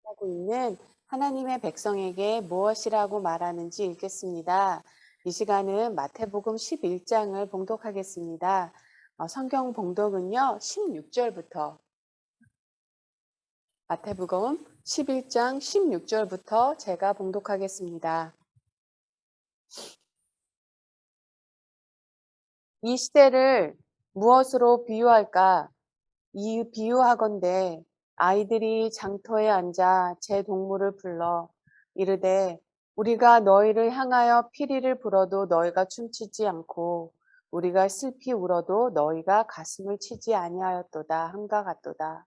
하고 있는 하나님의 백성에게 무엇이라고 말하는지 읽겠습니다. 이 시간은 마태복음 11장을 봉독하겠습니다. 성경 봉독은요, 16절부터 마태복음 11장 16절부터 제가 봉독하겠습니다. 이 시대를 무엇으로 비유할까? 비유하건대 아이들이 장터에 앉아 제 동물을 불러 이르되 우리가 너희를 향하여 피리를 불어도 너희가 춤추지 않고 우리가 슬피 울어도 너희가 가슴을 치지 아니하였도다 함과 같도다.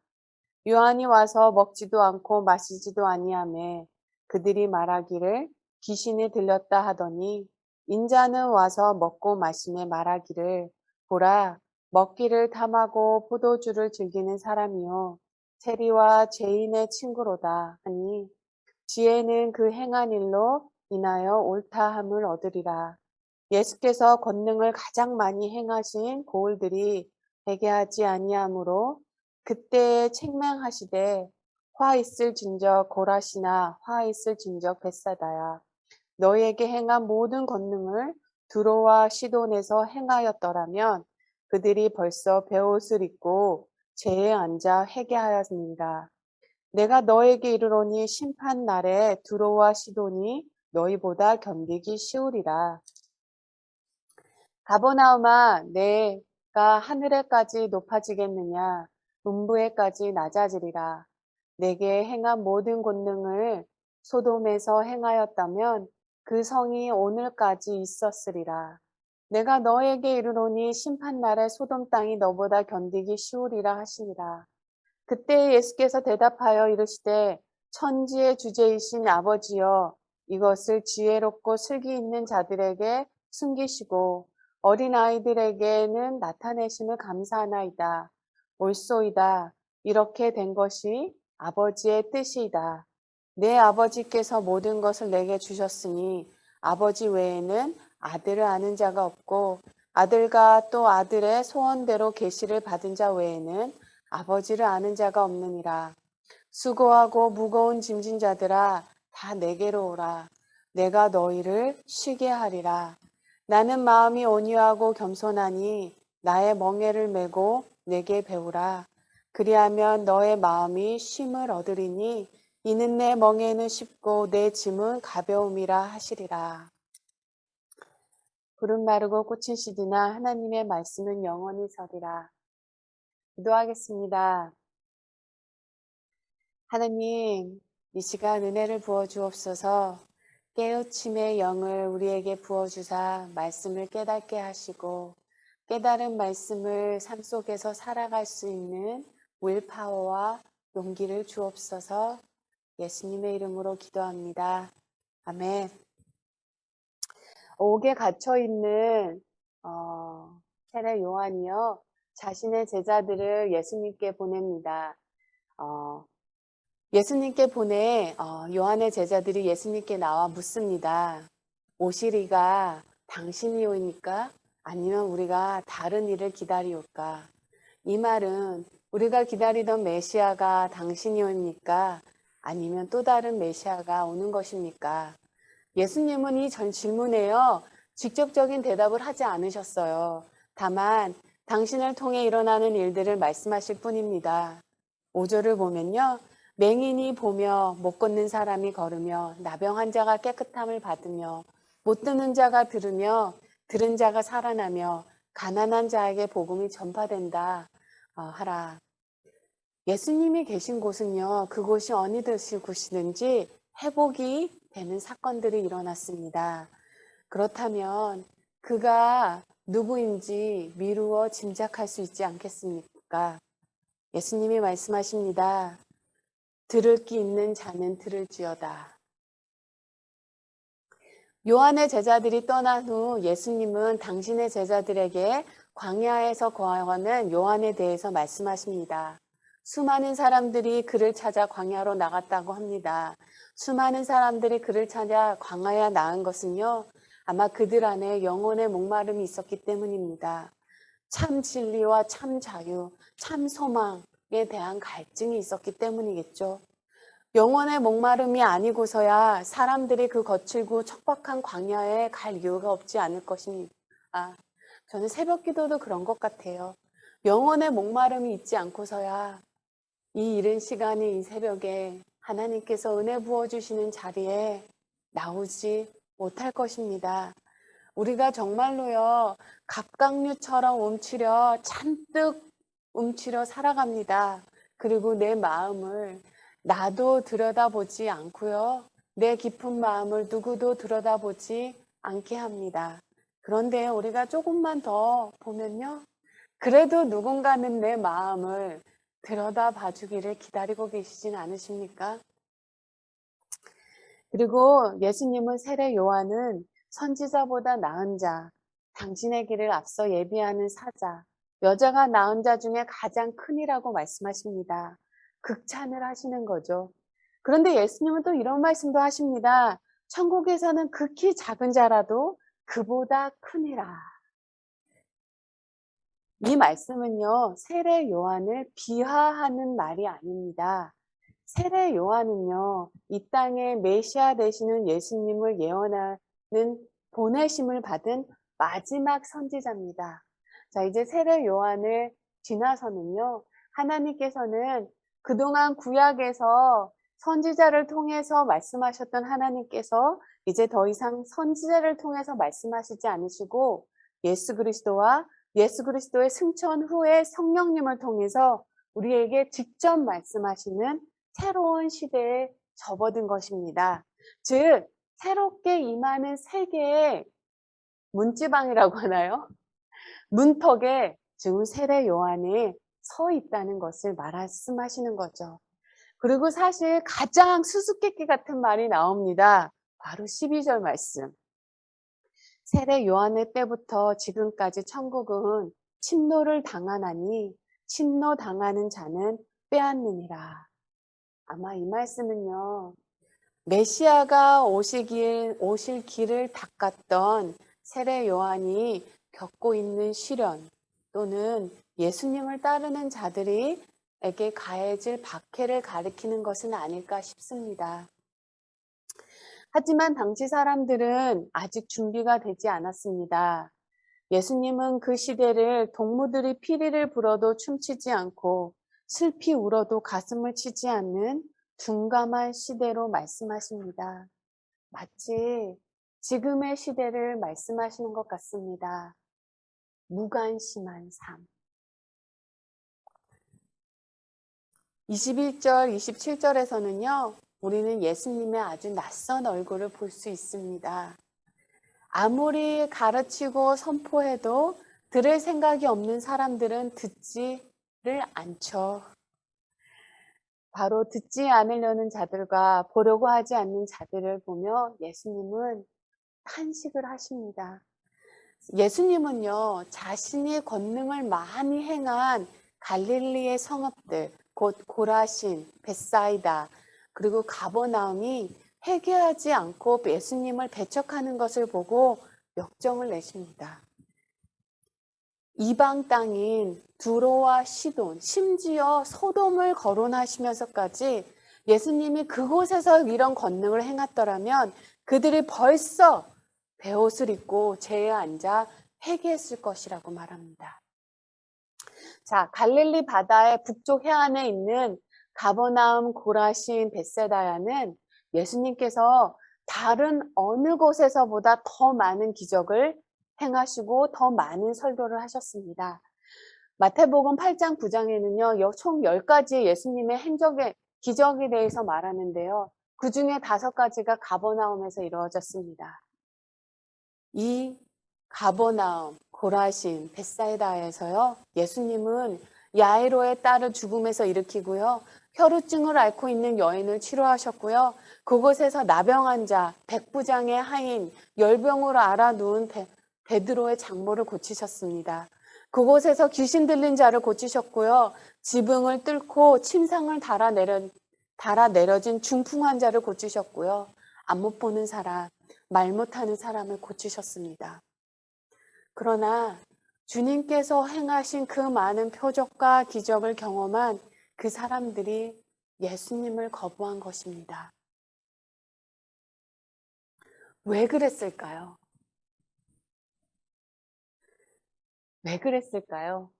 요한이 와서 먹지도 않고 마시지도 아니하매 그들이 말하기를 귀신이 들렸다 하더니 인자는 와서 먹고 마시매 말하기를 보라 먹기를 탐하고 포도주를 즐기는 사람이요 세리와 죄인의 친구로다 하니 지혜는 그 행한 일로 인하여 옳다함을 얻으리라. 예수께서 권능을 가장 많이 행하신 고을들이 회개하지 아니하므로 그때에 책망하시되 화 있을진저 고라시나 화 있을진저 벳사다야. 너희에게 행한 모든 권능을 두로와 시돈에서 행하였더라면 그들이 벌써 베옷을 입고 죄에 앉아 회개하였습니다. 내가 너에게 이르노니 심판 날에 두로와 시돈이 너희보다 견디기 쉬우리라. 가버나움아, 내가 하늘에까지 높아지겠느냐? 음부에까지 낮아지리라. 내게 행한 모든 권능을 소돔에서 행하였다면 그 성이 오늘까지 있었으리라. 내가 너에게 이르노니 심판날에 소돔 땅이 너보다 견디기 쉬우리라 하시니라. 그때 예수께서 대답하여 이르시되 천지의 주제이신 아버지여 이것을 지혜롭고 슬기 있는 자들에게 숨기시고 어린아이들에게는 나타내심을 감사하나이다. 옳소이다. 이렇게 된 것이 아버지의 뜻이다. 내 아버지께서 모든 것을 내게 주셨으니 아버지 외에는 아들을 아는 자가 없고 아들과 또 아들의 소원대로 계시를 받은 자 외에는 아버지를 아는 자가 없느니라. 수고하고 무거운 짐진 자들아 다 내게로 오라. 내가 너희를 쉬게 하리라. 나는 마음이 온유하고 겸손하니 나의 멍에를 메고 내게 배우라. 그리하면 너의 마음이 쉼을 얻으리니 이는 내 멍에는 쉽고 내 짐은 가벼움이라 하시리라. 구름 마르고 꽃은 시드나 하나님의 말씀은 영원히 서리라. 기도하겠습니다. 하나님, 이 시간 은혜를 부어 주옵소서. 깨우침의 영을 우리에게 부어주사 말씀을 깨닫게 하시고 깨달은 말씀을 삶 속에서 살아갈 수 있는 will파워와 용기를 주옵소서. 예수님의 이름으로 기도합니다. 아멘. 옥에 갇혀있는 세례 요한이요. 자신의 제자들을 예수님께 보냅니다. 예수님께 보내 요한의 제자들이 예수님께 나와 묻습니다. 오시리가 당신이오니까 아니면 우리가 다른 일을 기다리올까? 이 말은 우리가 기다리던 메시아가 당신이옵니까? 아니면 또 다른 메시아가 오는 것입니까? 예수님은 이 전 질문에요. 직접적인 대답을 하지 않으셨어요. 다만 당신을 통해 일어나는 일들을 말씀하실 뿐입니다. 5절을 보면요. 맹인이 보며 못 걷는 사람이 걸으며 나병 자가 깨끗함을 받으며 못 듣는 자가 들으며 들은 자가 살아나며 가난한 자에게 복음이 전파된다 하라. 예수님이 계신 곳은요. 그곳이 어느 곳이든지 회복이 되는 사건들이 일어났습니다. 그렇다면 그가 누구인지 미루어 짐작할 수 있지 않겠습니까? 예수님이 말씀하십니다. 들을 귀 있는 자는 들을지어다. 요한의 제자들이 떠난 후 예수님은 당신의 제자들에게 광야에서 거하는 요한에 대해서 말씀하십니다. 수많은 사람들이 그를 찾아 광야로 나갔다고 합니다. 수많은 사람들이 그를 찾아 광야에 나간 것은요. 아마 그들 안에 영혼의 목마름이 있었기 때문입니다. 참 진리와 참 자유, 참 소망, 대한 갈증이 있었기 때문이겠죠. 영혼의 목마름이 아니고서야 사람들이 그 거칠고 척박한 광야에 갈 이유가 없지 않을 것입니다. 저는 새벽 기도도 그런 것 같아요. 영혼의 목마름이 있지 않고서야 이 이른 시간에 이 새벽에 하나님께서 은혜 부어주시는 자리에 나오지 못할 것입니다. 우리가 정말로요, 갑각류처럼 잔뜩 움츠려 살아갑니다. 그리고 내 마음을 나도 들여다보지 않고요, 내 깊은 마음을 누구도 들여다보지 않게 합니다. 그런데 우리가 조금만 더 보면요, 그래도 누군가는 내 마음을 들여다봐 주기를 기다리고 계시진 않으십니까? 그리고 예수님은 세례 요한은 선지자보다 나은 자, 당신의 길을 앞서 예비하는 사자, 여자가 낳은 자 중에 가장 큰이라고 말씀하십니다. 극찬을 하시는 거죠. 그런데 예수님은 또 이런 말씀도 하십니다. 천국에서는 극히 작은 자라도 그보다 큰이라. 이 말씀은요, 세례 요한을 비하하는 말이 아닙니다. 세례 요한은요, 이 땅에 메시아 되시는 예수님을 예언하는 보내심을 받은 마지막 선지자입니다. 자, 이제 세례 요한을 지나서는요, 하나님께서는 그동안 구약에서 선지자를 통해서 말씀하셨던 하나님께서 이제 더 이상 선지자를 통해서 말씀하시지 않으시고 예수 그리스도의 승천 후에 성령님을 통해서 우리에게 직접 말씀하시는 새로운 시대에 접어든 것입니다. 즉, 새롭게 임하는 세계의 문지방이라고 하나요? 문턱에 지금 세례 요한이 서 있다는 것을 말씀하시는 거죠. 그리고 사실 가장 수수께끼 같은 말이 나옵니다. 바로 12절 말씀. 세례 요한의 때부터 지금까지 천국은 침노를 당하나니 침노 당하는 자는 빼앗느니라. 아마 이 말씀은요, 메시아가 오실 길을 닦았던 세례 요한이 겪고 있는 시련, 또는 예수님을 따르는 자들에게 가해질 박해를 가리키는 것은 아닐까 싶습니다. 하지만 당시 사람들은 아직 준비가 되지 않았습니다. 예수님은 그 시대를 동무들이 피리를 불어도 춤추지 않고 슬피 울어도 가슴을 치지 않는 둔감한 시대로 말씀하십니다. 마치 지금의 시대를 말씀하시는 것 같습니다. 무관심한 삶. 21절, 27절에서는요, 우리는 예수님의 아주 낯선 얼굴을 볼 수 있습니다. 아무리 가르치고 선포해도 들을 생각이 없는 사람들은 듣지를 않죠. 바로 듣지 않으려는 자들과 보려고 하지 않는 자들을 보며 예수님은 탄식을 하십니다. 예수님은요, 자신이 권능을 많이 행한 갈릴리의 성읍들, 곧 고라신, 벳사이다, 그리고 가버나움이 회개하지 않고 예수님을 배척하는 것을 보고 역정을 내십니다. 이방 땅인 두로와 시돈, 심지어 소돔을 거론하시면서까지 예수님이 그곳에서 이런 권능을 행했더라면 그들이 벌써 베옷을 입고 제에 앉아 회개했을 것이라고 말합니다. 자, 갈릴리 바다의 북쪽 해안에 있는 가버나움, 고라신, 벳세다야는 예수님께서 다른 어느 곳에서보다 더 많은 기적을 행하시고 더 많은 설교를 하셨습니다. 마태복음 8장, 9장에는요, 총 10가지의 예수님의 기적에 대해서 말하는데요. 그 중에 5가지가 가버나움에서 이루어졌습니다. 이 가버나움, 고라신, 벳사이다에서요, 예수님은 야이로의 딸을 죽음에서 일으키고요, 혈우증을 앓고 있는 여인을 치료하셨고요, 그곳에서 나병 자, 백부장의 하인, 열병으로 앓아누운 베드로의 장모를 고치셨습니다. 그곳에서 귀신 들린 자를 고치셨고요, 지붕을 뚫고 침상을 달아 내려진 중풍 환자를 고치셨고요, 안 못 보는 사람, 말 못하는 사람을 고치셨습니다. 그러나 주님께서 행하신 그 많은 표적과 기적을 경험한 그 사람들이 예수님을 거부한 것입니다. 왜 그랬을까요? 왜 그랬을까요?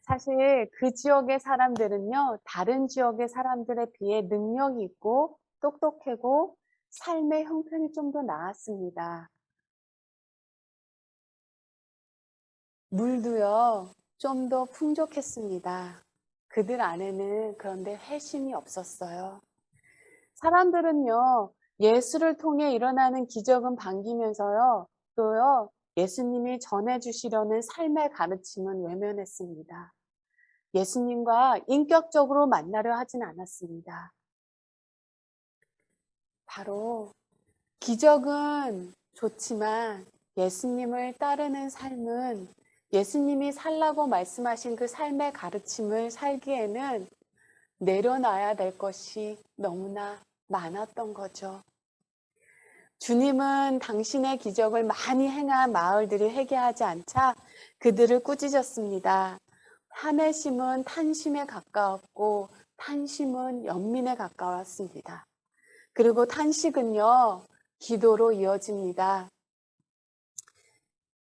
사실 그 지역의 사람들은요, 다른 지역의 사람들에 비해 능력이 있고 똑똑하고 삶의 형편이 좀 더 나았습니다. 물도요, 좀 더 풍족했습니다. 그들 안에는 그런데 회심이 없었어요. 사람들은요, 예수를 통해 일어나는 기적은 반기면서요, 또요, 예수님이 전해주시려는 삶의 가르침은 외면했습니다. 예수님과 인격적으로 만나려 하진 않았습니다. 바로 기적은 좋지만 예수님을 따르는 삶은 예수님이 살라고 말씀하신 그 삶의 가르침을 살기에는 내려놔야 될 것이 너무나 많았던 거죠. 주님은 당신의 기적을 많이 행한 마을들이 회개하지 않자 그들을 꾸짖었습니다. 한해심은 탄심에 가까웠고 탄심은 연민에 가까웠습니다. 그리고 탄식은요, 기도로 이어집니다.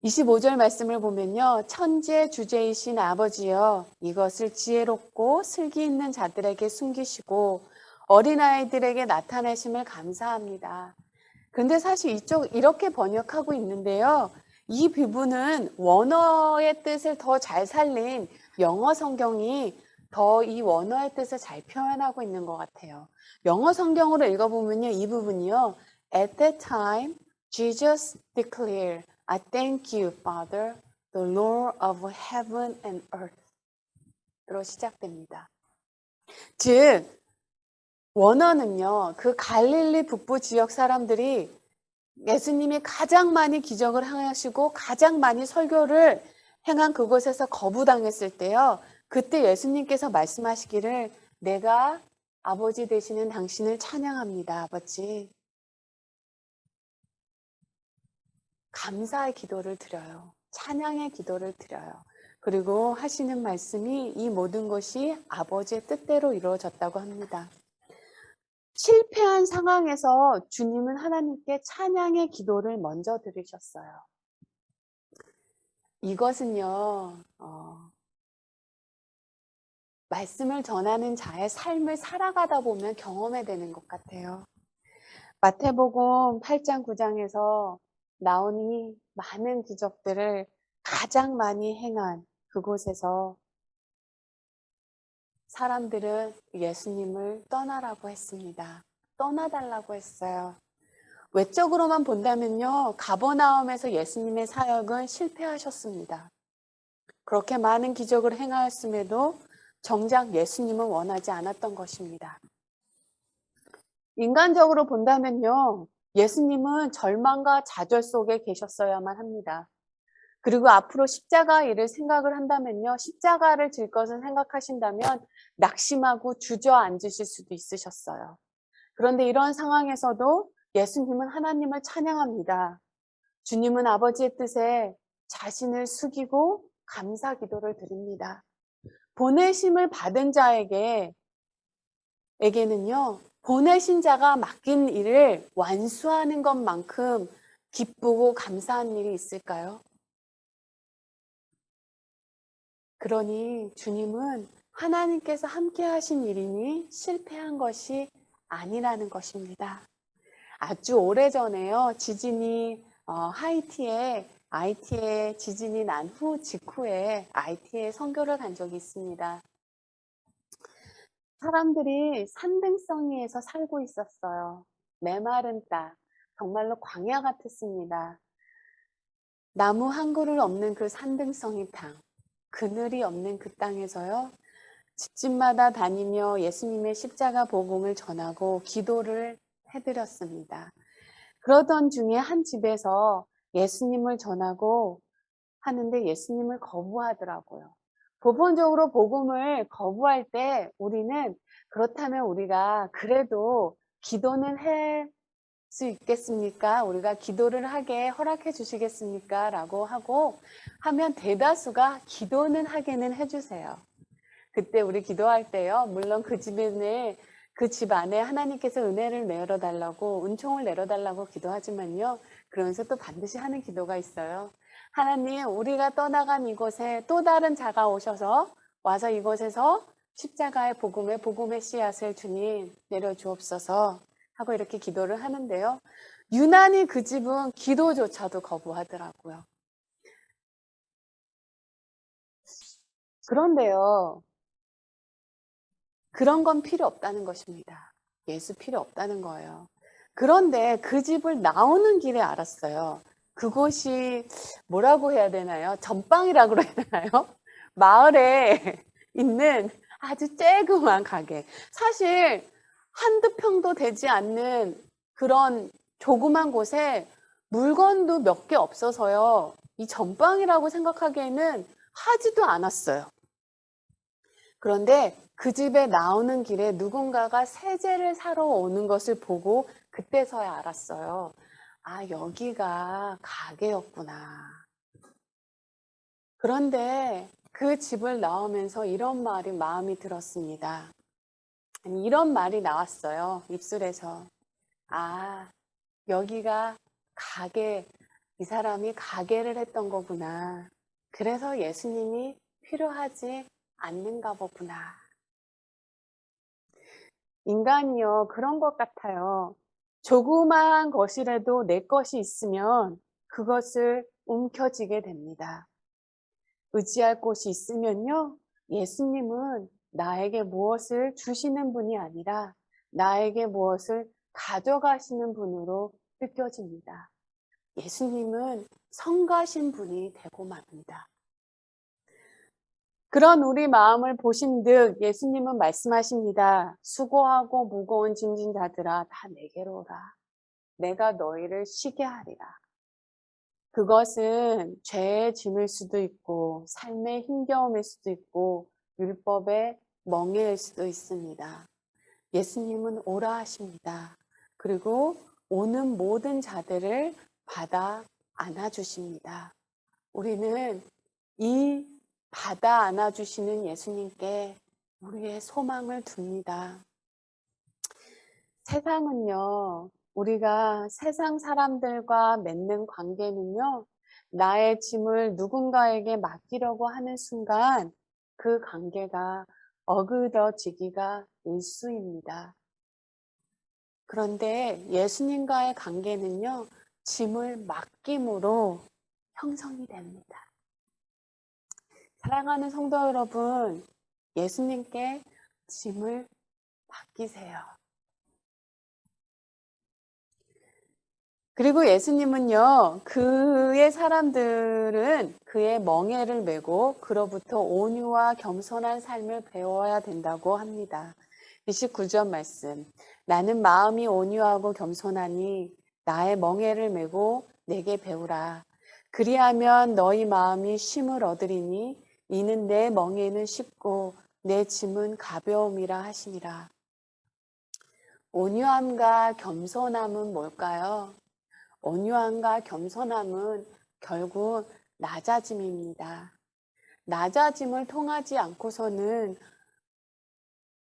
25절 말씀을 보면요. 천지의 주제이신 아버지여, 이것을 지혜롭고 슬기 있는 자들에게 숨기시고 어린아이들에게 나타내심을 감사합니다. 근데 사실 이렇게 번역하고 있는데요. 이 부분은 원어의 뜻을 더 잘 살린 영어 성경이 더 이 원어의 뜻을 잘 표현하고 있는 것 같아요. 영어 성경으로 읽어보면요. 이 부분이요. At that time, Jesus declared, I thank you, Father, the Lord of heaven and earth. 으로 시작됩니다. 즉, 원어는요, 그 갈릴리 북부 지역 사람들이 예수님이 가장 많이 기적을 행하시고 가장 많이 설교를 행한 그곳에서 거부당했을 때요. 그때 예수님께서 말씀하시기를 내가 아버지 되시는 당신을 찬양합니다. 아버지. 감사의 기도를 드려요. 찬양의 기도를 드려요. 그리고 하시는 말씀이 이 모든 것이 아버지의 뜻대로 이루어졌다고 합니다. 실패한 상황에서 주님은 하나님께 찬양의 기도를 먼저 들으셨어요. 이것은요, 말씀을 전하는 자의 삶을 살아가다 보면 경험해 되는 것 같아요. 마태복음 8장 9장에서 나오니 많은 기적들을 가장 많이 행한 그곳에서 사람들은 예수님을 떠나라고 했습니다. 떠나달라고 했어요. 외적으로만 본다면요, 가버나움에서 예수님의 사역은 실패하셨습니다. 그렇게 많은 기적을 행하였음에도 정작 예수님은 원하지 않았던 것입니다. 인간적으로 본다면요, 예수님은 절망과 좌절 속에 계셨어야만 합니다. 그리고 앞으로 십자가 일을 생각을 한다면요, 십자가를 질 것을 생각하신다면 낙심하고 주저앉으실 수도 있으셨어요. 그런데 이런 상황에서도 예수님은 하나님을 찬양합니다. 주님은 아버지의 뜻에 자신을 숙이고 감사 기도를 드립니다. 보내심을 받은 자에게는요, 보내신 자가 맡긴 일을 완수하는 것만큼 기쁘고 감사한 일이 있을까요? 그러니 주님은 하나님께서 함께 하신 일이니 실패한 것이 아니라는 것입니다. 아주 오래전에요, 지진이 하이티에 IT에 지진이 난 후 직후에 IT에 선교를 간 적이 있습니다. 사람들이 산등성이에서 살고 있었어요. 메마른 땅, 정말로 광야 같았습니다. 나무 한 그루 없는 그 산등성이 땅, 그늘이 없는 그 땅에서요, 집집마다 다니며 예수님의 십자가 복음을 전하고 기도를 해드렸습니다. 그러던 중에 한 집에서 예수님을 전하고 하는데 예수님을 거부하더라고요. 보편적으로 복음을 거부할 때 우리는 그렇다면 우리가 그래도 기도는 할 수 있겠습니까? 우리가 기도를 하게 허락해 주시겠습니까? 라고 하고 하면 대다수가 기도는 하게는 해주세요. 그때 우리 기도할 때요. 물론 그 집 안에 하나님께서 은혜를 내려달라고, 은총을 내려달라고 기도하지만요. 그러면서 또 반드시 하는 기도가 있어요. 하나님, 우리가 떠나간 이곳에 또 다른 자가 오셔서 와서 이곳에서 십자가의 복음의 씨앗을 주님 내려주옵소서 하고 이렇게 기도를 하는데요. 유난히 그 집은 기도조차도 거부하더라고요. 그런데요, 그런 건 필요 없다는 것입니다. 예수 필요 없다는 거예요. 그런데 그 집을 나오는 길에 알았어요. 그곳이 뭐라고 해야 되나요? 전방이라고 해야 되나요? 마을에 있는 아주 쬐그만 가게. 사실 한두 평도 되지 않는 그런 조그만 곳에 물건도 몇 개 없어서요. 이 전방이라고 생각하기에는 하지도 않았어요. 그런데 그 집에 나오는 길에 누군가가 세제를 사러 오는 것을 보고 그때서야 알았어요. 아, 여기가 가게였구나. 그런데 그 집을 나오면서 이런 말이 마음이 들었습니다. 아니, 이런 말이 나왔어요. 입술에서. 아, 여기가 가게, 이 사람이 가게를 했던 거구나. 그래서 예수님이 필요하지 않는가 보구나. 인간이요, 그런 것 같아요. 조그마한 것이라도 내 것이 있으면 그것을 움켜쥐게 됩니다. 의지할 곳이 있으면요, 예수님은 나에게 무엇을 주시는 분이 아니라 나에게 무엇을 가져가시는 분으로 느껴집니다. 예수님은 성가신 분이 되고 맙니다. 그런 우리 마음을 보신 듯 예수님은 말씀하십니다. 수고하고 무거운 짐진 자들아 다 내게로 오라. 내가 너희를 쉬게 하리라. 그것은 죄의 짐일 수도 있고 삶의 힘겨움일 수도 있고 율법의 멍해일 수도 있습니다. 예수님은 오라 하십니다. 그리고 오는 모든 자들을 받아 안아주십니다. 우리는 이 받아 안아주시는 예수님께 우리의 소망을 둡니다. 세상은요, 우리가 세상 사람들과 맺는 관계는요, 나의 짐을 누군가에게 맡기려고 하는 순간 그 관계가 어그러지기가 일쑤입니다. 그런데 예수님과의 관계는요, 짐을 맡김으로 형성이 됩니다. 사랑하는 성도 여러분, 예수님께 짐을 맡기세요. 그리고 예수님은요, 그의 사람들은 그의 멍에를 메고 그로부터 온유와 겸손한 삶을 배워야 된다고 합니다. 29절 말씀. 나는 마음이 온유하고 겸손하니 나의 멍에를 메고 내게 배우라. 그리하면 너희 마음이 쉼을 얻으리니 이는 내 멍에는 쉽고 내 짐은 가벼움이라 하시니라. 온유함과 겸손함은 뭘까요? 온유함과 겸손함은 결국 낮아짐입니다. 낮아짐을 통하지 않고서는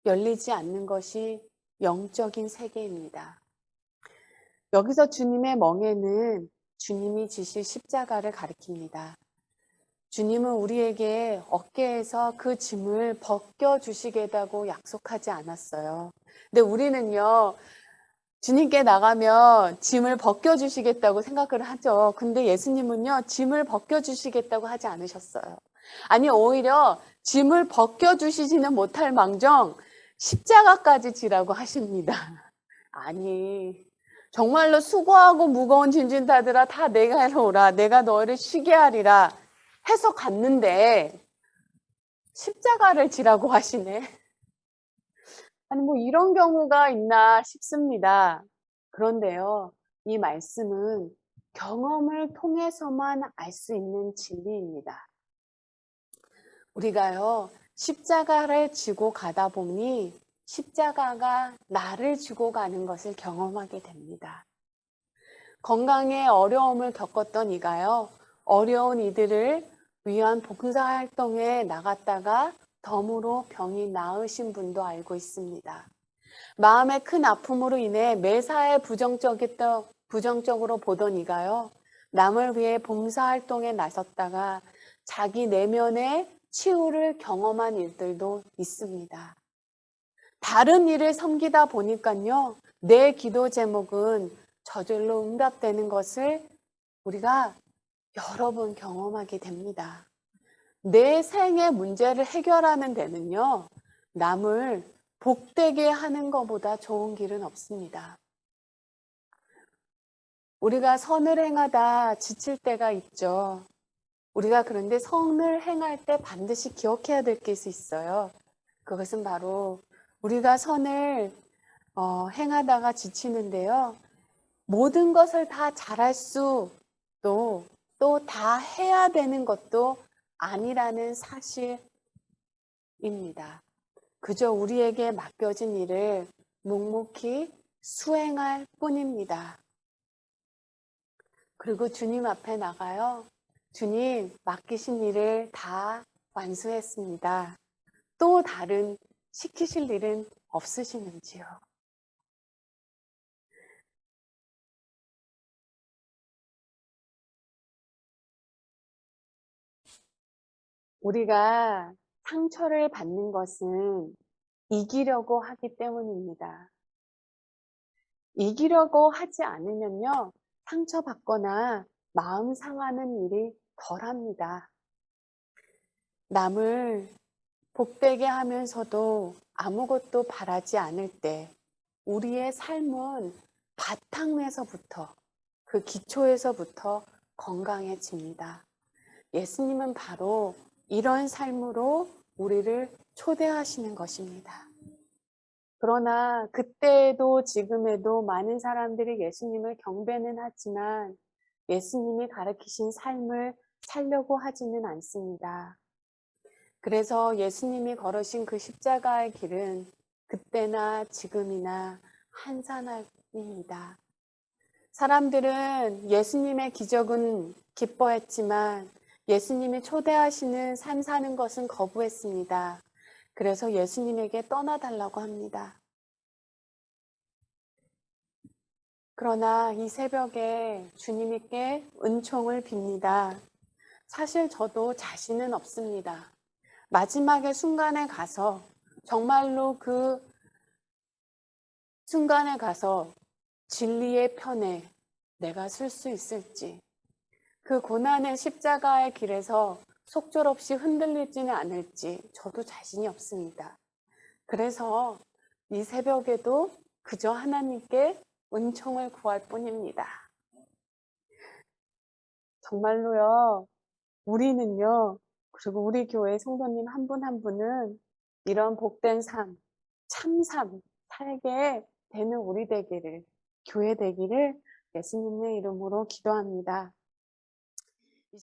열리지 않는 것이 영적인 세계입니다. 여기서 주님의 멍에는 주님이 지실 십자가를 가리킵니다. 주님은 우리에게 어깨에서 그 짐을 벗겨주시겠다고 약속하지 않았어요. 근데 우리는요, 주님께 나가면 짐을 벗겨주시겠다고 생각을 하죠. 근데 예수님은요, 짐을 벗겨주시겠다고 하지 않으셨어요. 아니, 오히려 짐을 벗겨주시지는 못할 망정 십자가까지 지라고 하십니다. 아니, 정말로 수고하고 무거운 짐진 자들아 다 내게로 오라. 내가 너희를 쉬게 하리라 해서 갔는데 십자가를 지라고 하시네. 아니, 뭐 이런 경우가 있나 싶습니다. 그런데요, 이 말씀은 경험을 통해서만 알 수 있는 진리입니다. 우리가요, 십자가를 지고 가다 보니 십자가가 나를 지고 가는 것을 경험하게 됩니다. 건강에 어려움을 겪었던 이가요, 어려운 이들을 위한 봉사활동에 나갔다가 덤으로 병이 나으신 분도 알고 있습니다. 마음의 큰 아픔으로 인해 매사에 부정적으로 보던 이가요, 남을 위해 봉사활동에 나섰다가 자기 내면의 치유를 경험한 일들도 있습니다. 다른 일을 섬기다 보니까요, 내 기도 제목은 저절로 응답되는 것을 우리가 여러 번 경험하게 됩니다. 내 생의 문제를 해결하는 데는요, 남을 복되게 하는 것보다 좋은 길은 없습니다. 우리가 선을 행하다 지칠 때가 있죠. 우리가 그런데 선을 행할 때 반드시 기억해야 될 것이 있어요. 그것은 바로 우리가 선을 행하다가 지치는데요. 모든 것을 다 잘할 수도 또 다 해야 되는 것도 아니라는 사실입니다. 그저 우리에게 맡겨진 일을 묵묵히 수행할 뿐입니다. 그리고 주님 앞에 나가요. 주님, 맡기신 일을 다 완수했습니다. 또 다른 시키실 일은 없으시는지요? 우리가 상처를 받는 것은 이기려고 하기 때문입니다. 이기려고 하지 않으면요, 상처받거나 마음 상하는 일이 덜합니다. 남을 복되게 하면서도 아무것도 바라지 않을 때 우리의 삶은 바탕에서부터, 그 기초에서부터 건강해집니다. 예수님은 바로 이런 삶으로 우리를 초대하시는 것입니다. 그러나 그때에도 지금에도 많은 사람들이 예수님을 경배는 하지만 예수님이 가르치신 삶을 살려고 하지는 않습니다. 그래서 예수님이 걸으신 그 십자가의 길은 그때나 지금이나 한산합니다. 사람들은 예수님의 기적은 기뻐했지만 예수님이 초대하시는 삶 사는 것은 거부했습니다. 그래서 예수님에게 떠나달라고 합니다. 그러나 이 새벽에 주님께 은총을 빕니다. 사실 저도 자신은 없습니다. 마지막의 순간에 가서 정말로 그 순간에 가서 진리의 편에 내가 설 수 있을지, 그 고난의 십자가의 길에서 속절없이 흔들리지는 않을지 저도 자신이 없습니다. 그래서 이 새벽에도 그저 하나님께 은총을 구할 뿐입니다. 정말로요, 우리는요, 그리고 우리 교회 성도님 한 분 한 분은 이런 복된 삶, 참삶 살게 되는 우리 되기를, 교회 되기를 예수님의 이름으로 기도합니다.